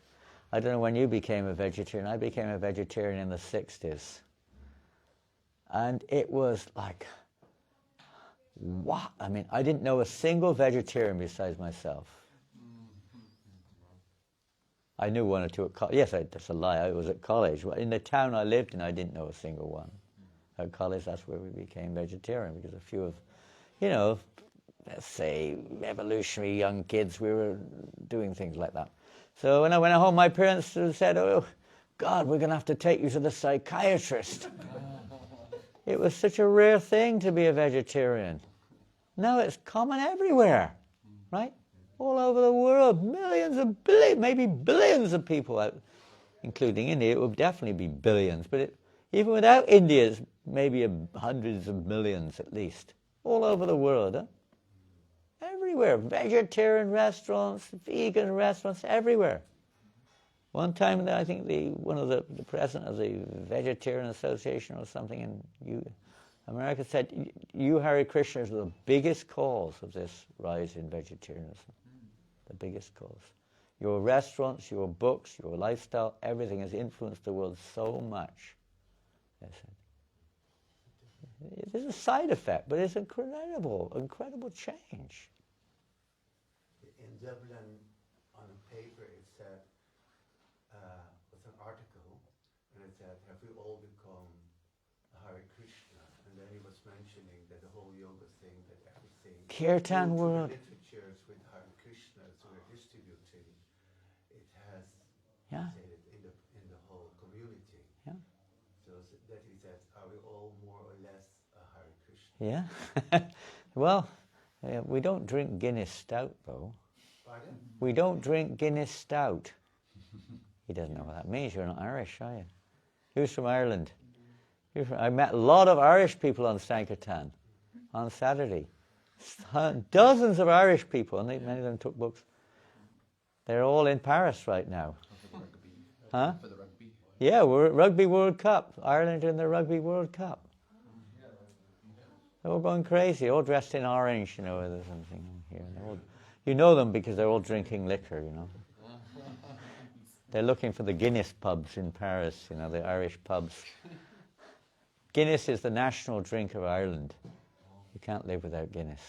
S1: I don't know when you became a vegetarian. I became a vegetarian in the 60s. And it was like, what? I mean, I didn't know a single vegetarian besides myself. I knew one or two at college. Yes, that's a lie. I was at college. In the town I lived in, I didn't know a single one. At college, that's where we became vegetarian, because a few of, let's say, revolutionary young kids, we were doing things like that. So when I went home, my parents said, oh, God, we're going to have to take you to the psychiatrist. It was such a rare thing to be a vegetarian. Now it's common everywhere, right? All over the world, millions of billions, maybe billions of people out, including India. It would definitely be billions, but even without India, it's maybe hundreds of millions at least. All over the world, huh? Everywhere. Vegetarian restaurants, vegan restaurants, everywhere. One time, I think one of the president of the Vegetarian Association or something in America said, you, Hare Krishna, are the biggest cause of this rise in vegetarianism. The biggest cause. Your restaurants, your books, your lifestyle, everything has influenced the world so much. Yes. It is a side effect, but it's incredible change.
S4: In Dublin, on a paper, it said, it's an article, and it said, have we all become Hare Krishna? And when he was mentioning that the whole yoga thing, that everything
S1: Kirtan
S4: due to
S1: world.
S4: the literatures with Hare Krishnas who are distributing, it has
S1: Yeah.
S4: said it in the whole community.
S1: Yeah.
S4: So that he said, are we all more or less a Hare Krishna?
S1: Yeah. Well, we don't drink Guinness Stout, though.
S4: Pardon?
S1: We don't drink Guinness Stout. He doesn't know what that means. You're not Irish, are you? He was from Ireland. I met a lot of Irish people on Sankirtan on Saturday. Dozens of Irish people, and many of them took books. They're all in Paris right now.
S5: For the rugby.
S1: Huh?
S5: For the rugby.
S1: Yeah, we're at Rugby World Cup. Ireland in the Rugby World Cup. They're all going crazy, all dressed in orange, there's something here. You know them because they're all drinking liquor, They're looking for the Guinness pubs in Paris, the Irish pubs. Guinness is the national drink of Ireland. You can't live without Guinness.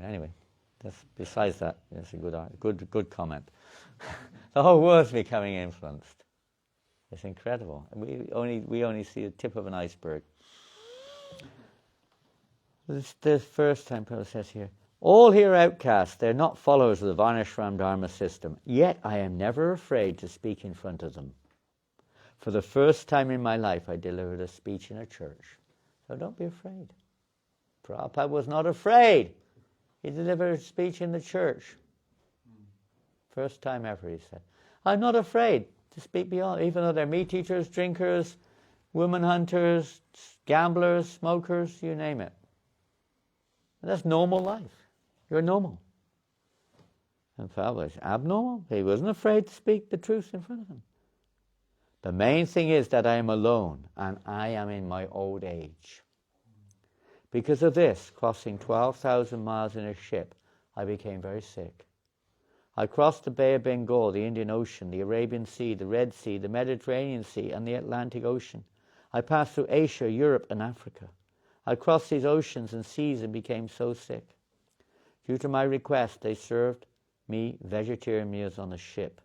S1: Anyway, besides that, it's a good comment. The whole world's becoming influenced. It's incredible. We only see the tip of an iceberg. The first time Paul says here, all here outcasts, they're not followers of the Varnashram Dharma system, yet I am never afraid to speak in front of them. For the first time in my life, I delivered a speech in a church. So don't be afraid. Prabhupada was not afraid. He delivered a speech in the church. First time ever, he said. I'm not afraid to speak beyond, even though they're meat eaters, drinkers, women hunters, gamblers, smokers, you name it. And that's normal life. You're normal. And Prabhupada was abnormal. He wasn't afraid to speak the truth in front of them. The main thing is that I am alone, and I am in my old age. Because of this, crossing 12,000 miles in a ship, I became very sick. I crossed the Bay of Bengal, the Indian Ocean, the Arabian Sea, the Red Sea, the Mediterranean Sea, and the Atlantic Ocean. I passed through Asia, Europe, and Africa. I crossed these oceans and seas and became so sick. Due to my request, they served me vegetarian meals on the ship.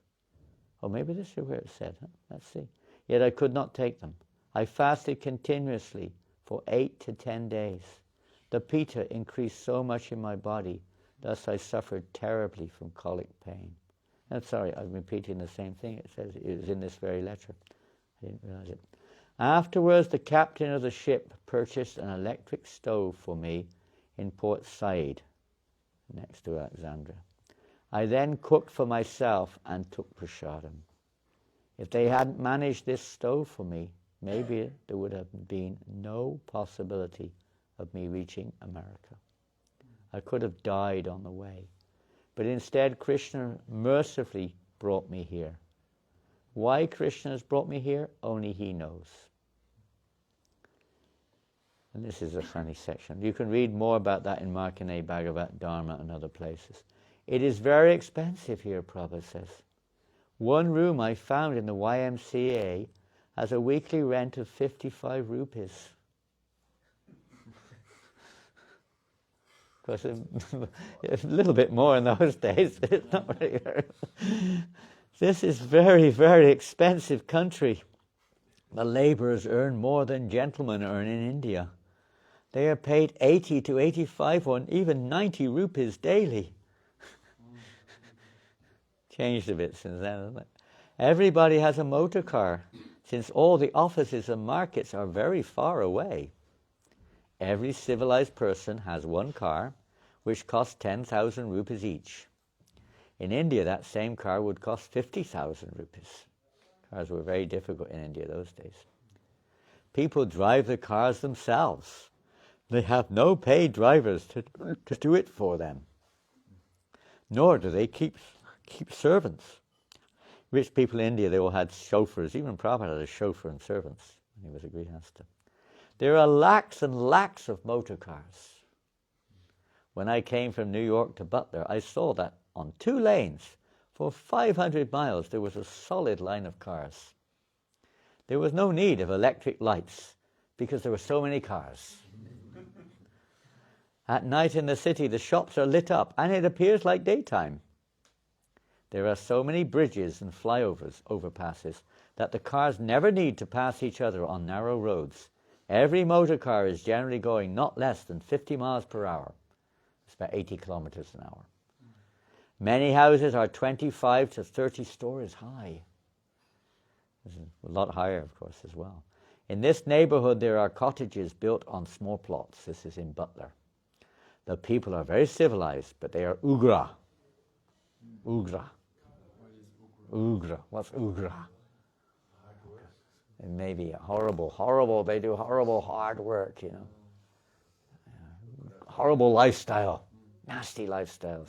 S1: Oh, maybe this is where it said. Huh? Let's see. Yet I could not take them. I fasted continuously for 8 to 10 days. The pitta increased so much in my body, thus I suffered terribly from colic pain. I'm sorry, I'm repeating the same thing. It says it was in this very letter. I didn't realize it. Afterwards, the captain of the ship purchased an electric stove for me in Port Said, next to Alexandria. I then cooked for myself and took prasadam. If they hadn't managed this stove for me, maybe there would have been no possibility of me reaching America. I could have died on the way. But instead, Krishna mercifully brought me here. Why Krishna has brought me here, only he knows. And this is a funny section. You can read more about that in Markandeya Bhagavat Dharma and other places. It is very expensive here, Prabhupada says. One room I found in the YMCA has a weekly rent of 55 rupees. Of course, a little bit more in those days. It's not really. This is very, very expensive country. The labourers earn more than gentlemen earn in India. They are paid 80 to 85 or even 90 rupees daily. Changed a bit since then, hasn't it? Everybody has a motor car, since all the offices and markets are very far away. Every civilized person has one car, which costs 10,000 rupees each. In India, that same car would cost 50,000 rupees. Cars were very difficult in India those days. People drive the cars themselves. They have no paid drivers to do it for them. Nor do they keep servants. Rich people in India, they all had chauffeurs. Even Prabhupada had a chauffeur and servants when he was a Grihastha. There are lakhs and lakhs of motor cars. When I came from New York to Butler, I saw that on 2 lanes, for 500 miles, there was a solid line of cars. There was no need of electric lights because there were so many cars. At night in the city, the shops are lit up and it appears like daytime. There are so many bridges and flyovers, overpasses, that the cars never need to pass each other on narrow roads Every motor car is generally going not less than 50 miles per hour. It's about 80 kilometers an hour. Many houses are 25 to 30 stories high. This is a lot higher, of course, as well. In this neighborhood, there are cottages built on small plots. This is in Butler. The people are very civilized, but they are ugra. Ugra. Ugra. What's ugra? It may be horrible. They do horrible hard work, you know. Horrible lifestyle. Nasty lifestyles.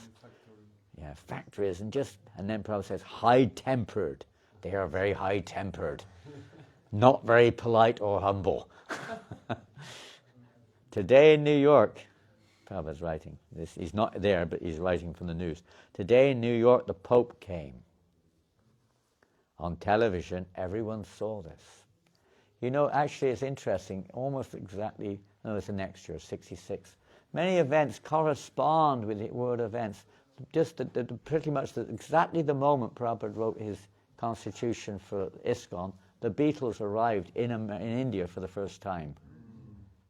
S1: Yeah, factories and then Prabhupada says high-tempered. They are very high-tempered. Not very polite or humble. Today in New York, Prabhupada's writing this. He's not there, but he's writing from the news. Today in New York, the Pope came. On television, everyone saw this. You know, actually, it's interesting. Almost exactly. No, it's the next year, 66. Many events correspond with the word events. Just pretty much exactly the moment Prabhupada wrote his constitution for ISKCON, the Beatles arrived in India for the first time.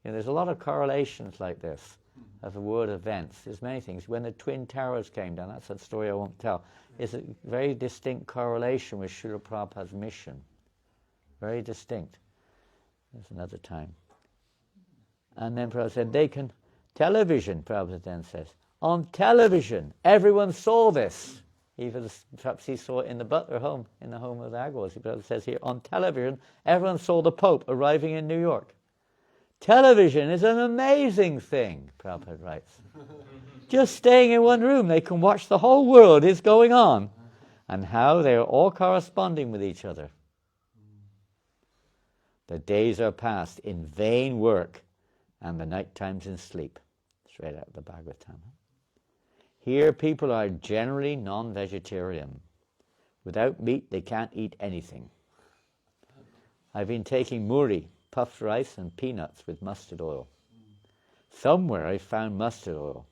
S1: You know, there's a lot of correlations like this of the word events. There's many things. When the Twin Towers came down, that's a story I won't tell, is a very distinct correlation with Srila Prabhupada's mission. Very distinct. There's another time. And then Prabhupada said, they can, television, Prabhupada then says, on television, everyone saw this. Even perhaps he saw it in the Butler home, in the home of the Agrawals. It says here, on television, everyone saw the Pope arriving in New York. Television is an amazing thing, Prabhupada writes. Just staying in one room, they can watch the whole world is going on, and how they are all corresponding with each other. The days are passed in vain work, and the night times in sleep. Straight out of the Bhagavatam. Here people are generally non-vegetarian. Without meat they can't eat anything. I've been taking muri, puffed rice and peanuts with mustard oil. Somewhere I found mustard oil.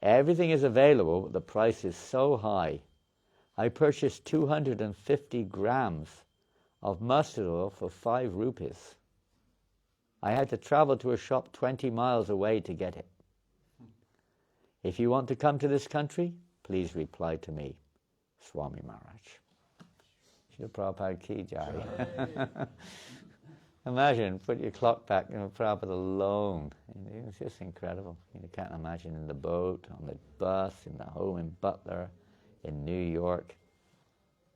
S1: Everything is available, but the price is so high. I purchased 250 grams of mustard oil for 5 rupees. I had to travel to a shop 20 miles away to get it. If you want to come to this country, please reply to me, Swami Maharaj. Srila Prabhupada ki jai. Imagine, put your clock back, Prabhupada alone. It's just incredible. You can't imagine in the boat, on the bus, in the home in Butler, in New York.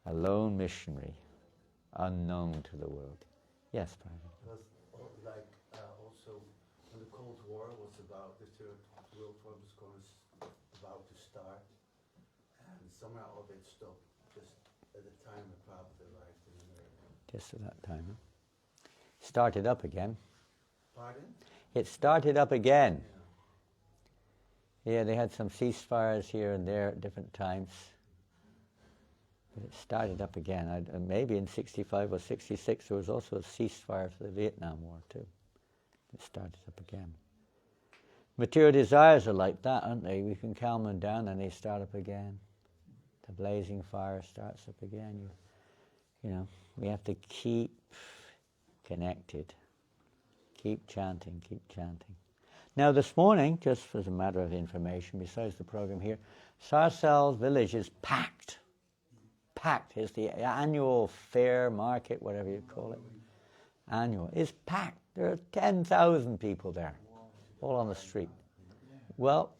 S1: A lone missionary, unknown to the world. Yes, Prabhupada.
S4: Also, when the Cold War was about, the Third World War was about to start, and somehow all that stopped just at the time that Prabhupada arrived in America.
S1: Just at that time, huh? Started up again.
S4: Pardon?
S1: It started up again. Yeah, they had some ceasefires here and there at different times. But it started up again. Maybe in 65 or 66 there was also a ceasefire for the Vietnam War too. It started up again. Material desires are like that, aren't they? We can calm them down and they start up again. The blazing fire starts up again. You know, we have to keep connected. Keep chanting, keep chanting. Now this morning, just as a matter of information, besides the program here, Sarcelles village is packed. Packed. It's the annual fair, market, whatever you call it. Annual. It's packed. There are 10,000 people there, all on the street. Well,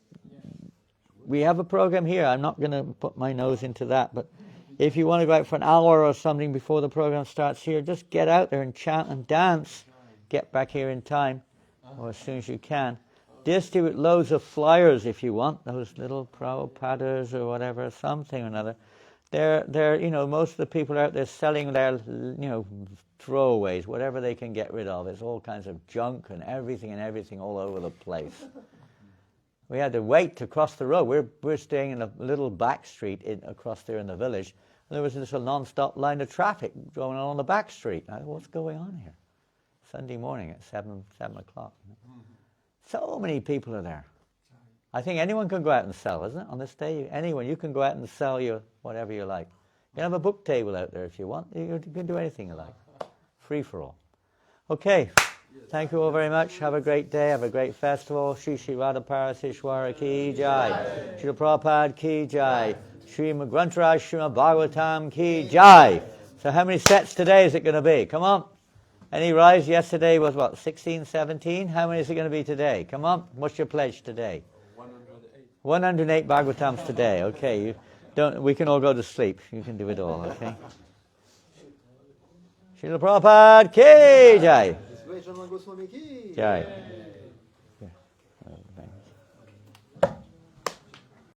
S1: we have a program here. I'm not going to put my nose into that, but if you want to go out for an hour or something before the program starts here, just get out there and chant and dance. Get back here in time, or as soon as you can. Distribute loads of flyers if you want, those little Prabhupadas or whatever, something or another. They're most of the people out there selling their, throwaways, whatever they can get rid of. There's all kinds of junk and everything all over the place. We had to wait to cross the road. We're staying in a little back street across there in the village, and there was just a non-stop line of traffic going on the back street. I thought, what's going on here? Sunday morning at 7 o'clock. So many people are there. I think anyone can go out and sell, isn't it? On this day, anyone, you can go out and sell your whatever you like. You can have a book table out there if you want. You can do anything you like. Free for all. Okay. Thank you all very much. Have a great day. Have a great festival. Shri Shri Radha Parasishwara Ki Jai. Shri Prabhupada Ki Jai. Shri Grantaraj Srimad Bhagavatam Ki Jai. So how many sets today is it going to be? Come on. Any rise? Yesterday was what? 16, 17? How many is it going to be today? Come on. What's your pledge today?
S2: 108.
S1: 108 Bhagavatams today. Okay. We can all go to sleep. You can do it all. Okay. Srila Prabhupada Ki Jai. Jai.